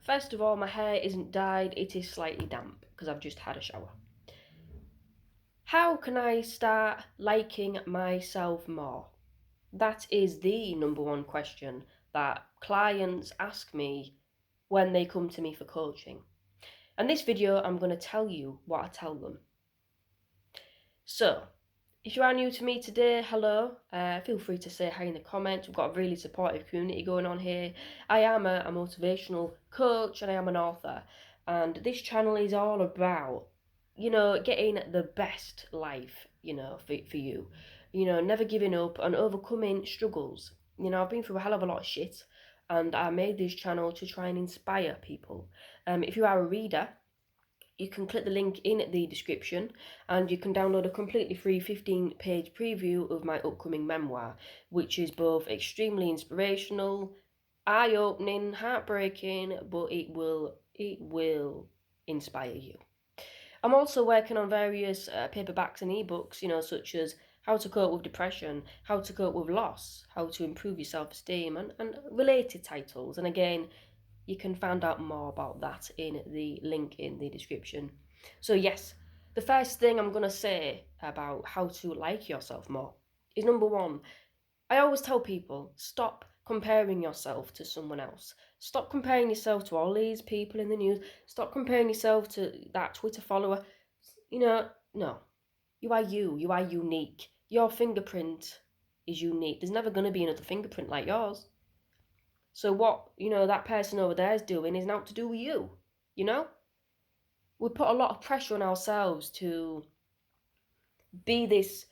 First of all, my hair isn't dyed, it is slightly damp because I've just had a shower. How can I start liking myself more? That is the number one question that clients ask me when they come to me for coaching. And this video, I'm going to tell you what I tell them. So, if you are new to me today, hello. Feel free to say hi in the comments. We've got a really supportive community going on here. I am a motivational coach and I am an author. And this channel is all about, getting the best life, for you. Never giving up and overcoming struggles. I've been through a hell of a lot of shit. And I made this channel to try and inspire people. If you are a reader, you can click the link in the description and you can download a completely free 15-page preview of my upcoming memoir, which is both extremely inspirational, eye-opening, heartbreaking, but it will inspire you. I'm also working on various paperbacks and ebooks, such as how to cope with depression, how to cope with loss, how to improve your self-esteem, and related titles. And again, you can find out more about that in the link in the description. So yes, the first thing I'm going to say about how to like yourself more is number one, I always tell people, stop comparing yourself to someone else. Stop comparing yourself to all these people in the news. Stop comparing yourself to that Twitter follower. No. You are you. You are unique. Your fingerprint is unique. There's never going to be another fingerprint like yours. So what, that person over there is doing is not to do with you, We put a lot of pressure on ourselves to be this,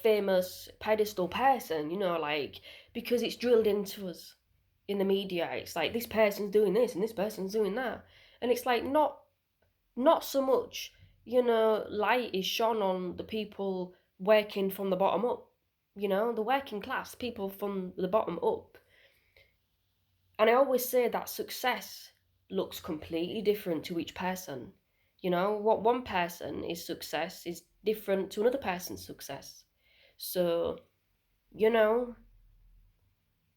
famous pedestal person, because it's drilled into us in the media. It's like this person's doing this and this person's doing that. And it's like not so much, light is shone on the people working from the bottom up, the working class, people from the bottom up. And I always say that success looks completely different to each person. What one person is success is different to another person's success. So,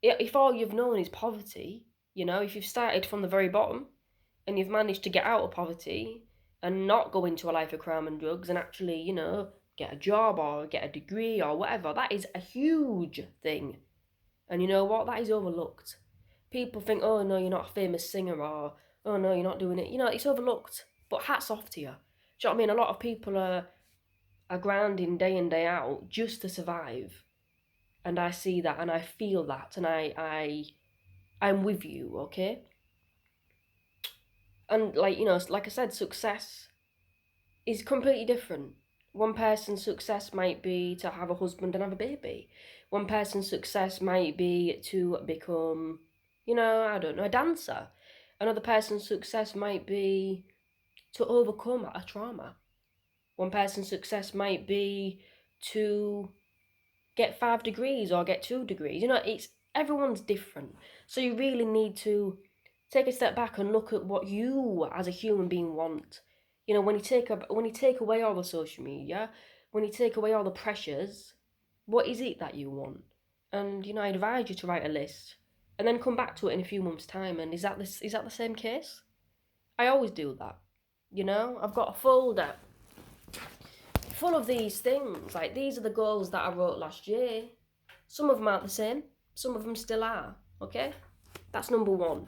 if all you've known is poverty, if you've started from the very bottom and you've managed to get out of poverty and not go into a life of crime and drugs and actually, get a job or get a degree or whatever, that is a huge thing. And you know what? That is overlooked. People think, oh no, you're not a famous singer, or oh no, you're not doing it. It's overlooked. But hats off to you. Do you know what I mean? A lot of people are grinding day in, day out just to survive. And I see that and I feel that and I'm with you, okay? And like I said, success is completely different. One person's success might be to have a husband and have a baby. One person's success might be to become, I don't know, a dancer. Another person's success might be to overcome a trauma. One person's success might be to get 5 degrees or get 2 degrees. It's everyone's different. So you really need to take a step back and look at what you as a human being want. When you take away all the social media, when you take away all the pressures, what is it that you want? And I advise you to write a list and then come back to it in a few months' time. And is that the same case? I always do that. I've got a folder full of these things. Like, these are the goals that I wrote last year. Some of them aren't the same. Some of them still are. Okay? That's number one.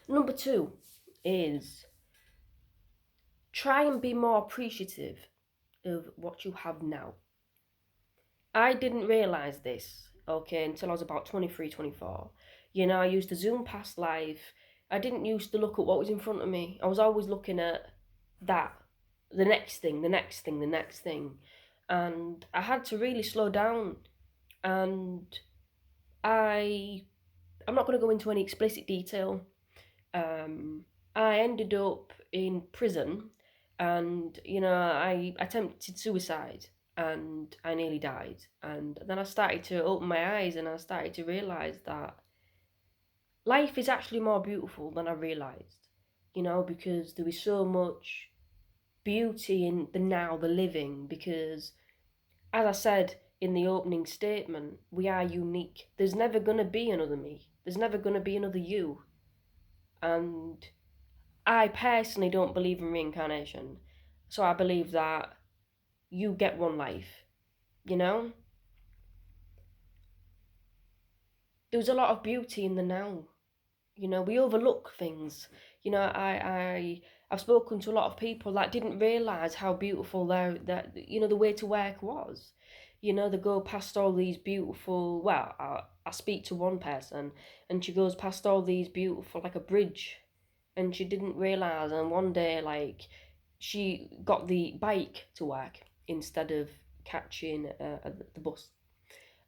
Number two is try and be more appreciative of what you have now. I didn't realise this, okay, until I was about 23, 24. I used to zoom past life. I didn't used to look at what was in front of me. I was always looking at that, the next thing, the next thing, the next thing. And I had to really slow down. And I'm not going to go into any explicit detail. I ended up in prison and, I attempted suicide and I nearly died. And then I started to open my eyes and I started to realise that life is actually more beautiful than I realised, because there is so much beauty in the now, the living, because as I said in the opening statement, we are unique. There's never going to be another me. There's never going to be another you. And I personally don't believe in reincarnation. So I believe that you get one life, you know? There's a lot of beauty in the now. We overlook things. I've spoken to a lot of people that didn't realise how beautiful the way to work was. They go past all these beautiful, well, I speak to one person and she goes past all these beautiful, like a bridge, and she didn't realise, and one day, like, she got the bike to work instead of catching the bus.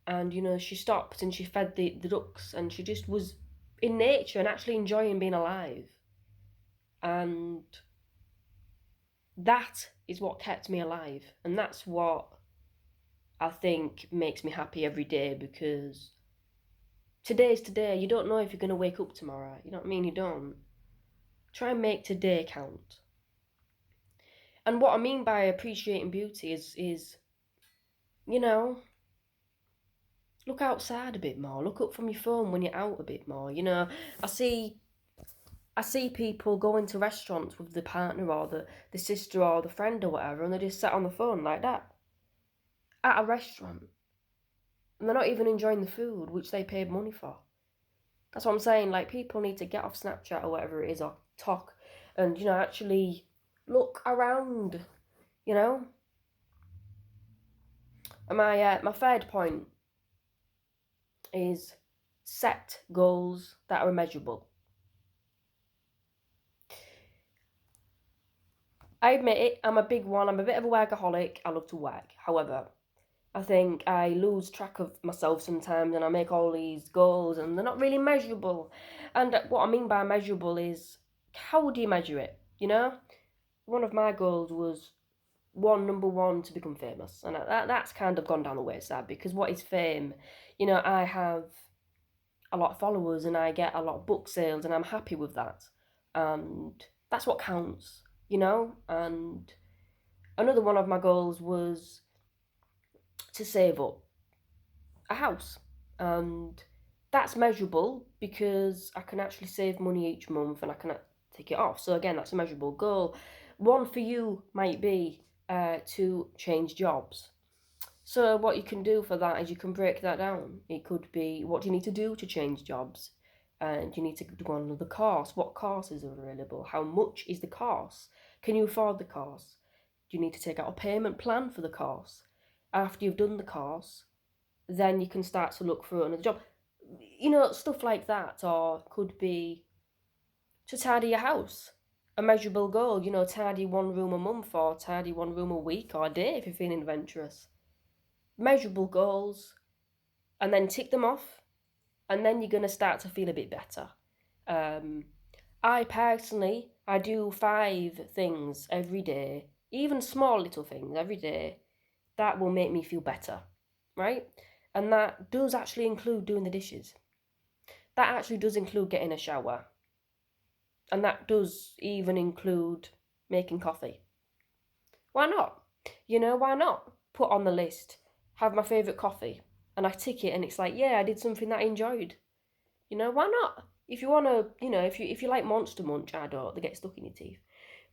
And she stopped and she fed the ducks, and she just was in nature and actually enjoying being alive. And that is what kept me alive, and that's what I think makes me happy every day, because today's today. You don't know if you're going to wake up tomorrow, you know what I mean? You don't. Try and make today count. And what I mean by appreciating beauty is you know look outside a bit more, look up from your phone when you're out a bit more. I see I see people going to restaurants with the partner or the sister or the friend or whatever, and they just sat on the phone like that at a restaurant, and they're not even enjoying the food which they paid money for. That's what I'm saying. Like, people need to get off Snapchat or whatever it is, or talk, and actually look around. You know. And my third point is set goals that are measurable. I admit it, I'm a big one. I'm a bit of a workaholic. I love to work. However, I think I lose track of myself sometimes, and I make all these goals and they're not really measurable. And what I mean by measurable is, how do you measure it? One of my goals was number one, to become famous. And that's kind of gone down the wayside, because what is fame? I have a lot of followers and I get a lot of book sales, and I'm happy with that. And that's what counts, And another one of my goals was to save up a house. And that's measurable because I can actually save money each month and I can take it off. So again, that's a measurable goal. One for you might be to change jobs. So what you can do for that is you can break that down. It could be, what do you need to do to change jobs? And you need to go on another course. What courses are available? How much is the course? Can you afford the course? Do you need to take out a payment plan for the course? After you've done the course, then you can start to look for another job. Stuff like that. Or could be to tidy your house. A measurable goal, tidy one room a month, or tidy one room a week or a day if you're feeling adventurous. Measurable goals, and then tick them off, and then you're going to start to feel a bit better. I personally, I do 5 things every day, even small little things every day, that will make me feel better, right? And that does actually include doing the dishes. That actually does include getting a shower. And that does even include making coffee. Why not? Why not? Put on the list, have my favourite coffee, and I tick it, and it's like, yeah, I did something that I enjoyed. Why not? If you want to, if you like Monster Munch, I don't, they get stuck in your teeth.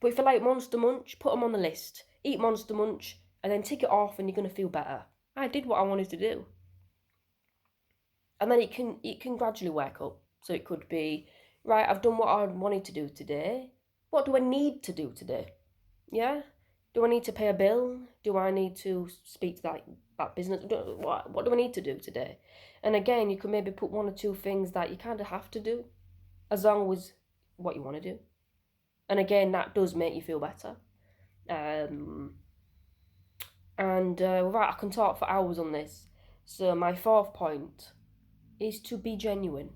But if you like Monster Munch, put them on the list. Eat Monster Munch, and then tick it off, and you're going to feel better. I did what I wanted to do. And then it can gradually work up. So it could be, right, I've done what I wanted to do today. What do I need to do today? Yeah? Do I need to pay a bill? Do I need to speak to that business? What do I need to do today? And again, you can maybe put 1 or 2 things that you kind of have to do, as long as what you want to do. And again, that does make you feel better. I can talk for hours on this. So my 4th point is to be genuine.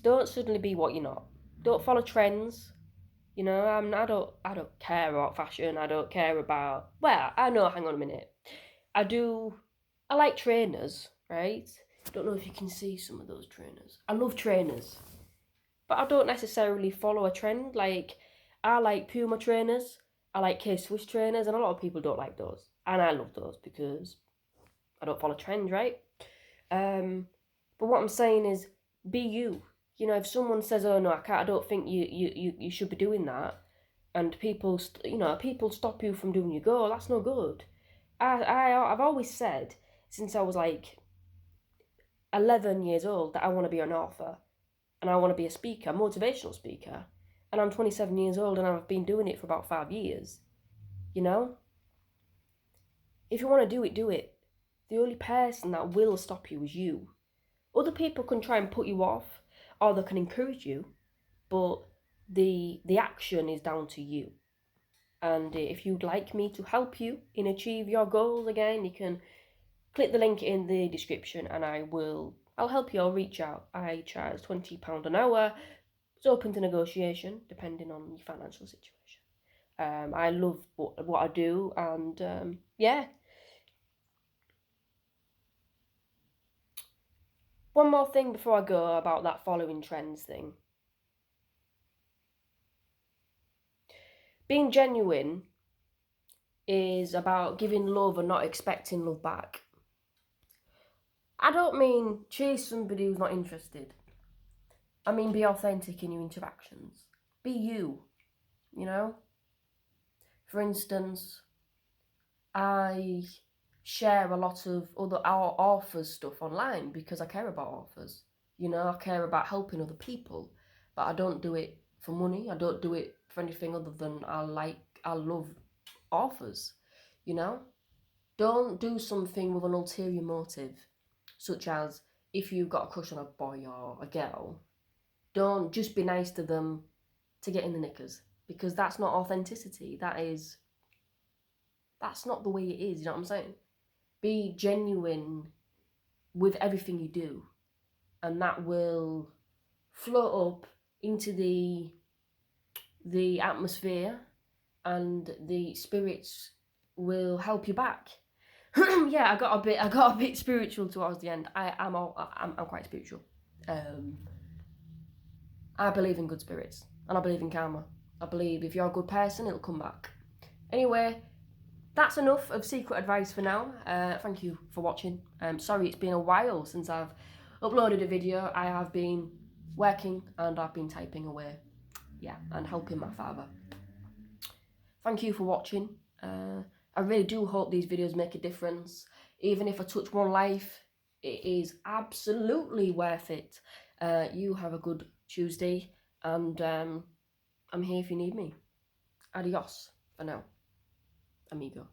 Don't suddenly be what you're not. Don't follow trends. I don't care about fashion. I don't care about. Well, I know. Hang on a minute. I do. I like trainers, right? Don't know if you can see some of those trainers. I love trainers, but I don't necessarily follow a trend. Like, I like Puma trainers. I like K-Swiss trainers, and a lot of people don't like those, and I love those because I don't follow trends, right? But what I'm saying is, be you. you know, if someone says, "Oh no, I can't," I don't think you should be doing that, and people, people stop you from doing your goal. That's no good. I've always said since I was like 11 years old that I want to be an author and I want to be a speaker, motivational speaker. And I'm 27 years old and I've been doing it for about 5 years. You know? If you want to do it, do it. The only person that will stop you is you. Other people can try and put you off or they can encourage you, but the action is down to you. And if you'd like me to help you in achieve your goals, again, you can click the link in the description and I'll help you. I'll reach out. I charge £20 an hour. It's open to negotiation depending on your financial situation. I love what I do, and yeah. One more thing before I go about that following trends thing. Being genuine is about giving love and not expecting love back. I don't mean chase somebody who's not interested. I mean be authentic in your interactions. Be you, you know? For instance, I share a lot of other our authors stuff online because I care about authors. You know, I care about helping other people, but I don't do it for money. I don't do it for anything other than I love authors. You know, don't do something with an ulterior motive, such as if you've got a crush on a boy or a girl, don't just be nice to them to get in the knickers, because that's not authenticity. That's not the way it is. You know what I'm saying? Be genuine with everything you do, and that will float up into the atmosphere, and the spirits will help you back. Yeah, I got a bit spiritual towards the end. I'm quite spiritual. I believe in good spirits, and I believe in karma. I believe if you're a good person, it'll come back. Anyway, that's enough of secret advice for now. Thank you for watching. Sorry it's been a while since I've uploaded a video. I have been working and I've been typing away. Yeah, and helping my father. Thank you for watching. I really do hope these videos make a difference. Even if I touch one life, it is absolutely worth it. You have a good Tuesday, and I'm here if you need me. Adios for now, amigo.